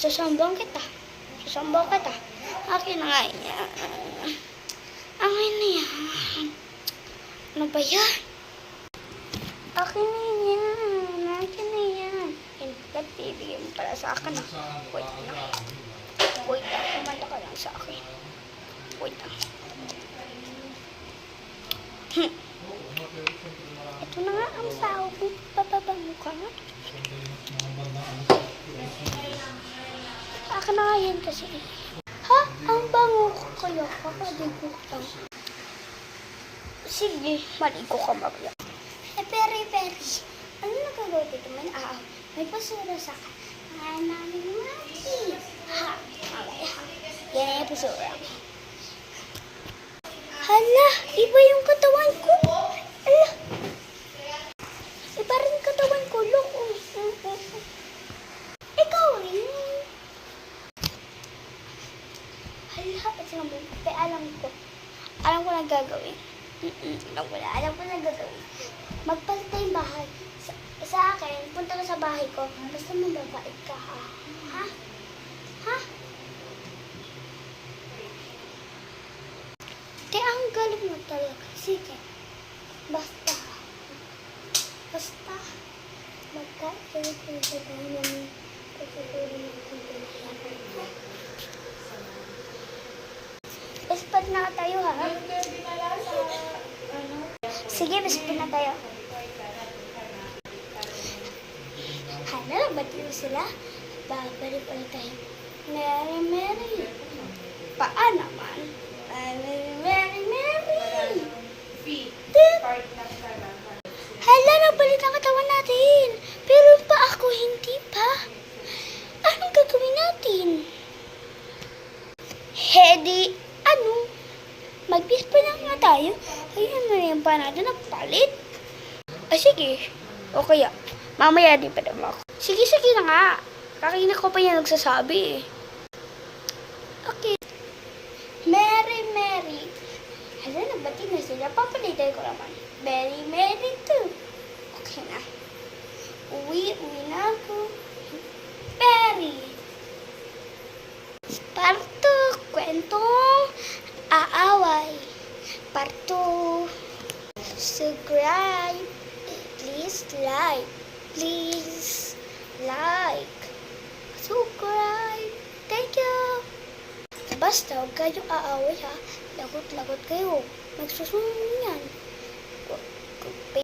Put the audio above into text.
Susambong kita. Susambong kita. Akin na nga yan. Akin na yan. Ano ba yan? Akin na yan. Akin na yan. Ba't bibigyan mo pala sa akin? Wait lang. Wait lang. Kumanta ka lang sa akin. Wait lang. Ito na nga ang tao kung papabango ka na. Akin na nga yan kasi. Ha? Ang bango ko kaya kakaligo lang. Sige, maligo ka magla. Peri. Ano nagagawa dito? May basura sa kanan namin mati. Ha? Okay, ha? Yan yung basura. Hala, iba yung katawan ko. Hala. Iba rin katawan ko. Look. Ikaw rin. Hala, ito lang mo. Alam ko na gagawin. Alam ko na gagawin. Magpalit tayong bahay. Sa akin, punta ka sa bahay ko. Basta mababait ka, ha? Ha? Kaya ang galing mo talaga. Sige. Basta. Magkakalit ko sa bahay namin. Ispat na tayo, ha? Sige, ispat na tayo. Hala, nagbati sila. Babalik ulit tayo. Mary. Paan naman? Mary. Hala, nagbalik ang katawan natin. Pero pa ako, hindi pa. Anong gagawin natin? Hedi, ano? Mag-bispa na nga tayo. Ayun na yung pa natin nagpalit. Ay, sige. O kaya, mamaya din pa naman ako. Sige na nga. Kakina ko pa yan nagsasabi eh. Okay. Mary. Hala, nagbati na sila. Papalitan ko naman. Mary too. Okay na. Uwi na ako. Mary. Parto, kwentong aaway. Parto. Subscribe. Please like. Subscribe. Thank you. Basta huwag kayong aaway ha. Lagot kayo. Magsusunod